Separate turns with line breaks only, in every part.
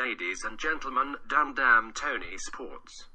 ladies and gentlemen, Damn Tony Sports.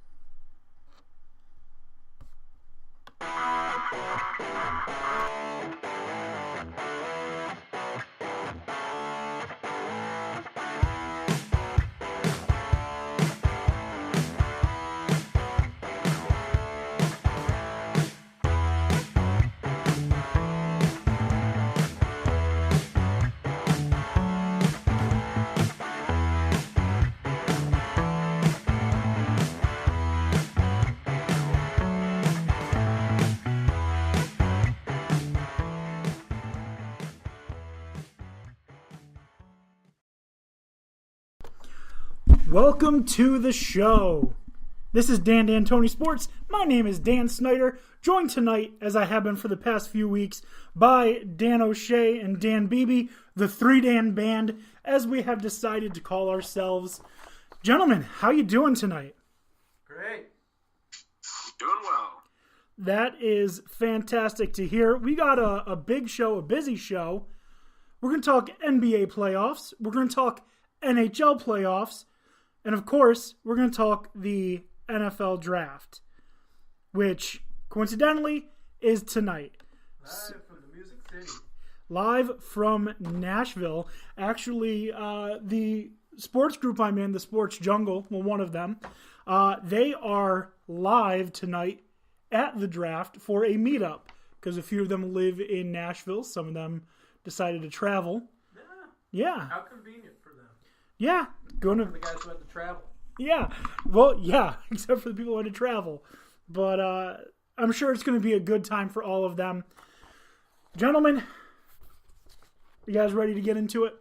Welcome to the show. This is Dan Tony Sports. My name is Dan Snyder, joined tonight, as I have been for the past few weeks, by Dan O'Shea and Dan Beebe, the Three Dan Band, as we have decided to call ourselves. Gentlemen, how you doing tonight?
Great.
Doing well.
That is fantastic to hear. We got a big show, a busy show. We're going to talk NBA playoffs. We're going to talk NHL playoffs. And of course, we're going to talk the NFL draft, which coincidentally is tonight.
Live from the Music City.
Live from Nashville. Actually, the sports group I'm in, the Sports Jungle, well, one of them, they are live tonight at the draft for a meetup because a few of them live in Nashville. Some of them decided to travel. Yeah.
How convenient for them.
Yeah. Going to
the guys who had to travel.
Yeah. Well, yeah, except for the people who had to travel. But I'm sure it's going to be a good time for all of them. Gentlemen, you guys ready to get into it?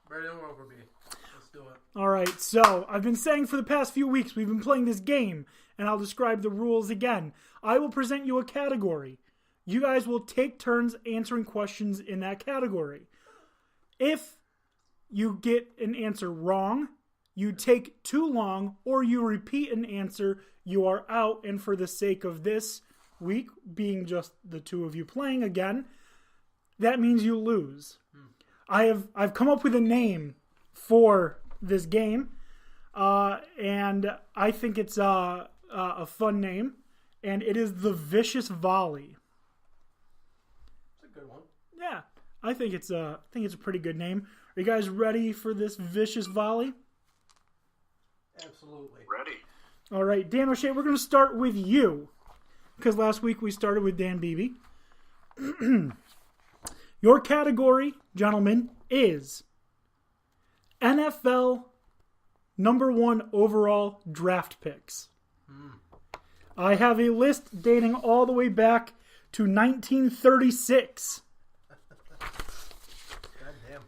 Ready to over me. Let's do it.
All right. So I've been saying for the past few weeks we've been playing this game, and I'll describe the rules again. I will present you a category. You guys will take turns answering questions in that category. If you get an answer wrong, you take too long, or you repeat an answer, you are out. And for the sake of this week being just the two of you playing again, that means you lose. I've come up with a name for this game, and I think it's a fun name, and it is the Vicious Volley.
It's a good one.
Yeah, I think it's a pretty good name. Are you guys ready for this Vicious Volley?
Absolutely.
Ready.
All right, Dan O'Shea, we're going to start with you, because last week we started with Dan Beebe. Your category, gentlemen, is NFL #1 overall draft picks. I have a list dating all the way back to 1936.
Goddamn.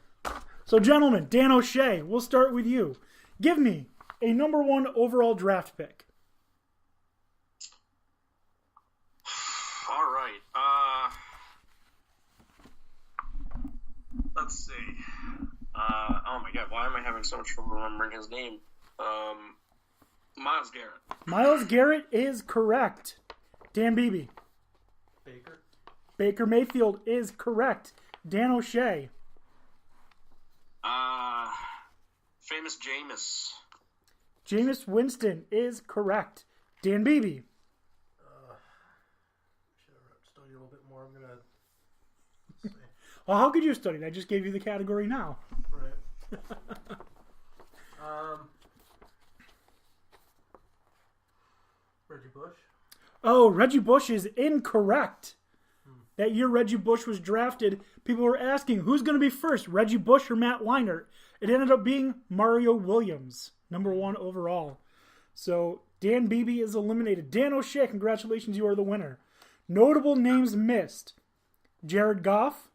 So, gentlemen, Dan O'Shea, we'll start with you. Give me a #1 overall draft pick.
All right. Let's see. Oh my God, why am I having so much trouble remembering his name? Myles Garrett.
Myles Garrett is correct. Dan Beebe.
Baker.
Baker Mayfield is correct. Dan O'Shea.
Famous Jameis.
Jameis Winston is correct. Dan Beebe.
Should have studied a little bit more. I'm gonna.
Well, how could you study? I just gave you the category now.
Right. Reggie Bush.
Oh, Reggie Bush is incorrect. That year Reggie Bush was drafted, people were asking, who's going to be first, Reggie Bush or Matt Leinart? It ended up being Mario Williams, #1 overall. So Dan Beebe is eliminated. Dan O'Shea, congratulations, you are the winner. Notable names missed: Jared Goff,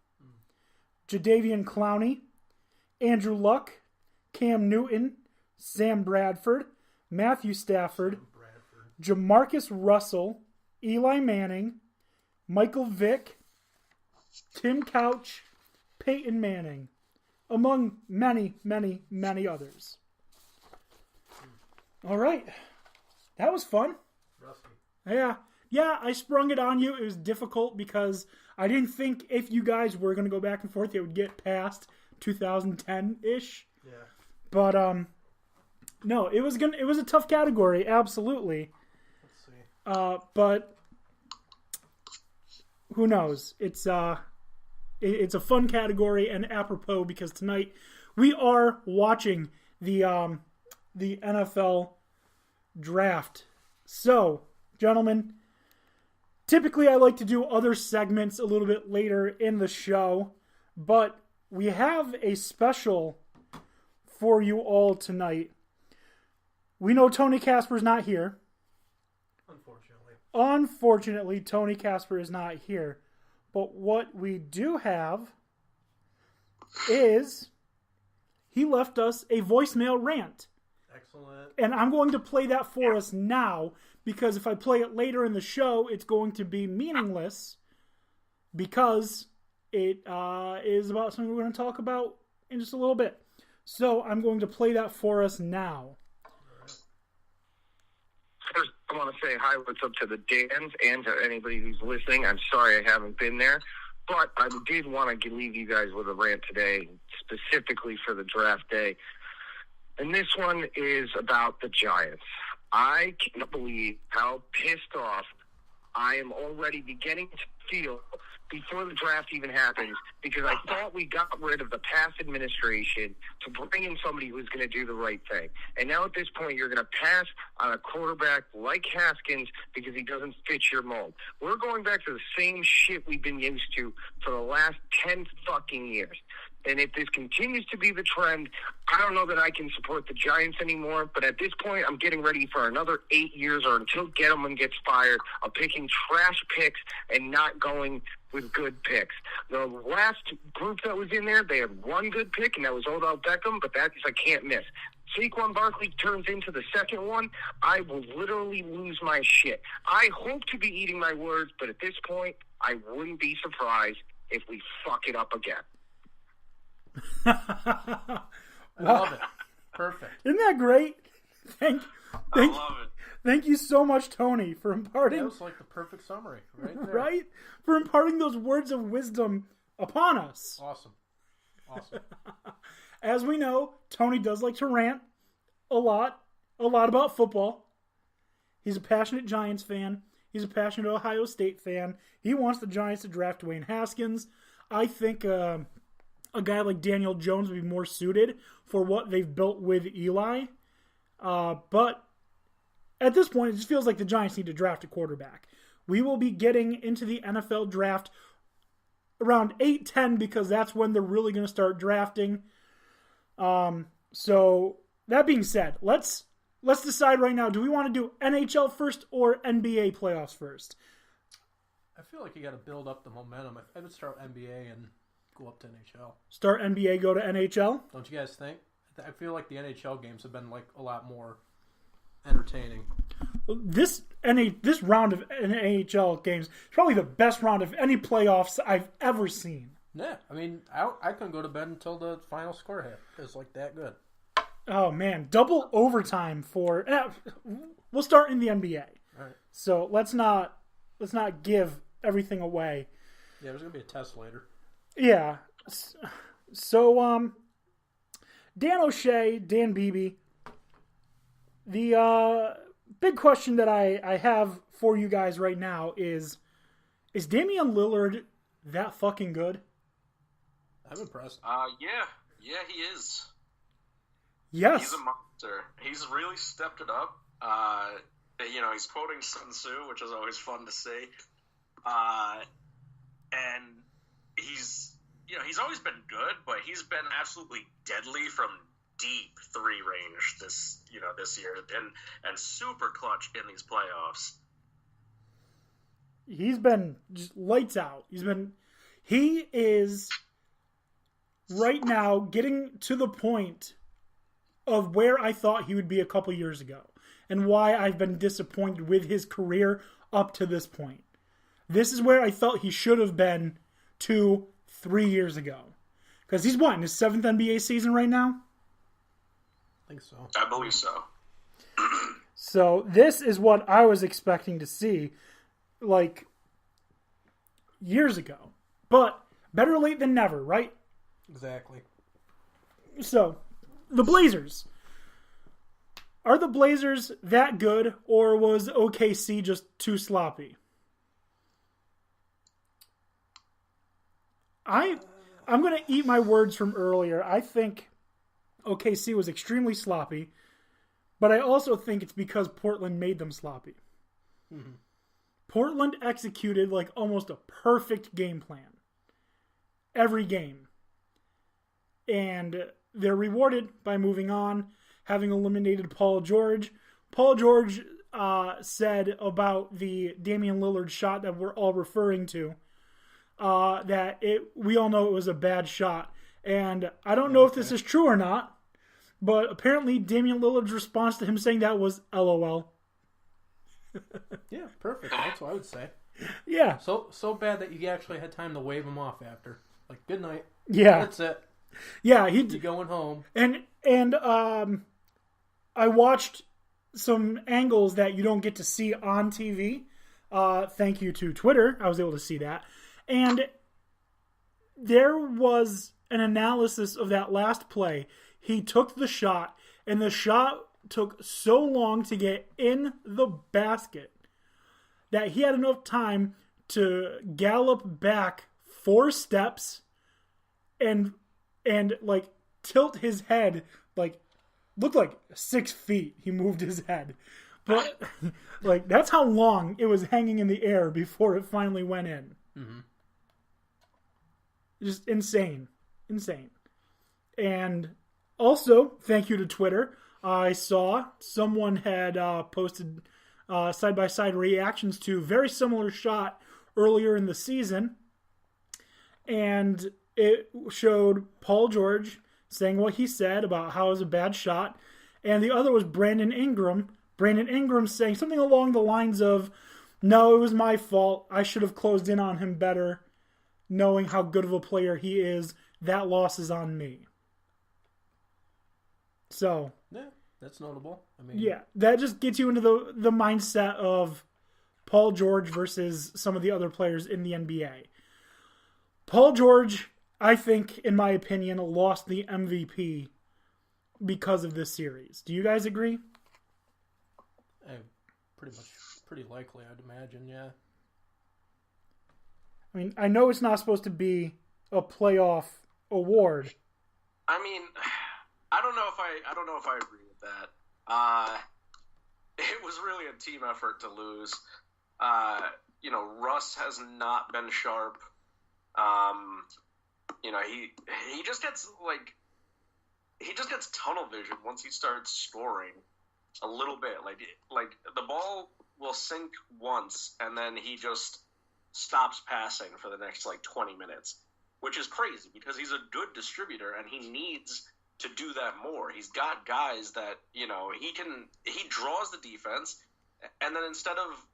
Jadeveon Clowney, Andrew Luck, Cam Newton, Sam Bradford, Matthew Stafford, Jamarcus Russell, Eli Manning, Michael Vick, Tim Couch, Peyton Manning, among many, many, many others. All right. That was fun.
Rusty.
Yeah, I sprung it on you. It was difficult because I didn't think if you guys were going to go back and forth, it would get past 2010-ish.
Yeah.
But No, it was a tough category, absolutely.
Let's see.
But who knows? It's a fun category and apropos because tonight we are watching the NFL draft. So, gentlemen, typically I like to do other segments a little bit later in the show, but we have a special for you all tonight. We know Tony Casper's not here. Unfortunately, Tony Casper is not here. But what we do have is he left us a voicemail rant.
Excellent.
And I'm going to play that for us now because if I play it later in the show, it's going to be meaningless because it is about something we're going to talk about in just a little bit. So I'm going to play that for us now.
First, I want to say hi, what's up to the Dans and to anybody who's listening. I'm sorry I haven't been there, but I did want to leave you guys with a rant today, specifically for the draft day. And this one is about the Giants. I can't believe how pissed off I am already beginning to feel before the draft even happens, because I thought we got rid of the past administration to bring in somebody who's going to do the right thing. And now at this point, you're going to pass on a quarterback like Haskins because he doesn't fit your mold. We're going back to the same shit we've been used to for the last 10 fucking years. And if this continues to be the trend, I don't know that I can support the Giants anymore. But at this point, I'm getting ready for another 8 years or until Gettleman gets fired of picking trash picks and not going with good picks. The last group that was in there, they had one good pick, and that was Odell Beckham, but that is I can't miss. Saquon Barkley turns into the second one, I will literally lose my shit. I hope to be eating my words, but at this point, I wouldn't be surprised if we fuck it up again.
I love it. Perfect.
Isn't that great?
I love it.
Thank you so much, Tony, for imparting.
That was like the perfect summary, right there.
Right? For imparting those words of wisdom upon us.
Awesome.
As we know, Tony does like to rant a lot about football. He's a passionate Giants fan. He's a passionate Ohio State fan. He wants the Giants to draft Dwayne Haskins. I think a guy like Daniel Jones would be more suited for what they've built with Eli. But at this point, it just feels like the Giants need to draft a quarterback. We will be getting into the NFL draft around 8-10 because that's when they're really going to start drafting. So that being said, let's decide right now. Do we want to do NHL first or NBA playoffs first?
I feel like you got to build up the momentum. I would start NBA and go up to NHL.
Start NBA, go to NHL?
Don't you guys think? I feel like the NHL games have been like a lot more entertaining.
This round of NHL games is probably the best round of any playoffs I've ever seen.
Yeah, I mean, I couldn't go to bed until the final score hit. It was like that good.
Oh man, double overtime for. We'll start in the NBA.
All right.
So let's not give everything away.
Yeah, there's gonna be a test later.
Yeah. So Dan O'Shea, Dan Beebe. The big question that I have for you guys right now is Damian Lillard that fucking good?
I'm impressed.
Yeah, he is.
Yes.
He's a monster. He's really stepped it up. He's quoting Sun Tzu, which is always fun to see. And he's always been good, but he's been absolutely deadly from deep three range this year, and super clutch in these playoffs.
He's been just lights out. He is right now getting to the point of where I thought he would be a couple years ago, and why I've been disappointed with his career up to this point. This is where I felt he should have been 2-3 years ago. Because he's in his 7th NBA season right now?
I think so.
I believe so.
So this is what I was expecting to see, like, years ago. But better late than never, right?
Exactly.
So, the Blazers. Are the Blazers that good, or was OKC just too sloppy? I'm going to eat my words from earlier. I think OKC was extremely sloppy, but I also think it's because Portland made them sloppy. Mm-hmm. Portland executed like almost a perfect game plan. Every game. And they're rewarded by moving on, having eliminated Paul George. Paul George said about the Damian Lillard shot that we're all referring to, that we all know it was a bad shot. And I don't know if this is true or not, but apparently Damian Lillard's response to him saying that was LOL.
Yeah, perfect. That's what I would say.
Yeah.
So bad that you actually had time to wave him off after. Like, good night.
Yeah.
That's it.
Yeah,
You're going home.
And I watched some angles that you don't get to see on TV. Thank you to Twitter. I was able to see that. And there was an analysis of that last play. He took the shot, and the shot took so long to get in the basket that he had enough time to gallop back 4 steps and like tilt his head, like looked like 6 feet. He moved his head, but like that's how long it was hanging in the air before it finally went in. Mm-hmm. Just insane. And also, thank you to Twitter. I saw someone had posted side-by-side reactions to a very similar shot earlier in the season. And it showed Paul George saying what he said about how it was a bad shot. And the other was Brandon Ingram. Brandon Ingram saying something along the lines of, no, it was my fault. I should have closed in on him better, knowing how good of a player he is. That loss is on me. So,
yeah, that's notable. I mean,
yeah, that just gets you into the mindset of Paul George versus some of the other players in the NBA. Paul George, I think, in my opinion, lost the MVP because of this series. Do you guys agree?
Pretty likely, I'd imagine, yeah.
I mean, I know it's not supposed to be a playoff award.
I mean, I don't know if I agree with that. It was really a team effort to lose. Russ has not been sharp. He just gets tunnel vision once he starts scoring a little bit. Like the ball will sink once and then he just stops passing for the next 20 minutes, which is crazy because he's a good distributor and he needs to do that more. He's got guys that, he draws the defense, and then instead of,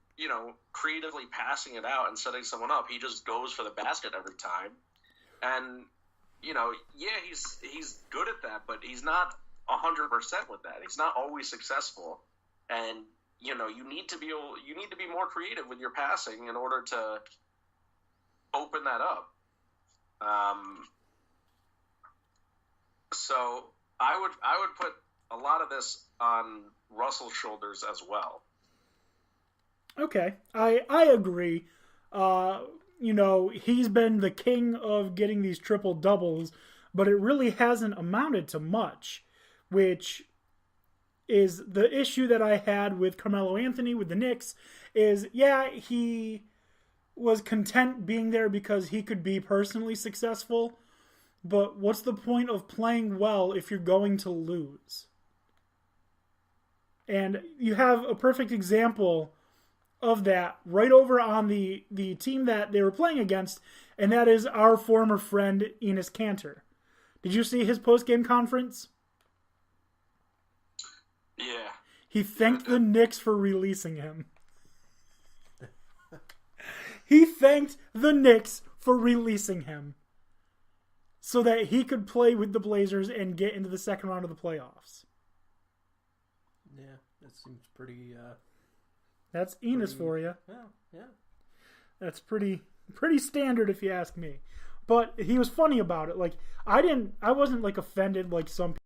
creatively passing it out and setting someone up, he just goes for the basket every time. And, he's good at that, but he's not 100% with that. He's not always successful. And, you need to be more creative with your passing in order to open that up. So I would put a lot of this on Russell's shoulders as well.
Okay, I agree. He's been the king of getting these triple doubles, but it really hasn't amounted to much, which is the issue that I had with Carmelo Anthony with the Knicks. Is he was content being there because he could be personally successful. But what's the point of playing well if you're going to lose? And you have a perfect example of that right over on the team that they were playing against, and that is our former friend Enes Kanter. Did you see his post-game conference?
Yeah.
He thanked the Knicks for releasing him. He thanked the Knicks for releasing him so that he could play with the Blazers and get into the second round of the playoffs.
Yeah, that seems pretty...
That's Enes for you.
Yeah.
That's pretty standard if you ask me. But he was funny about it. I wasn't offended like some people.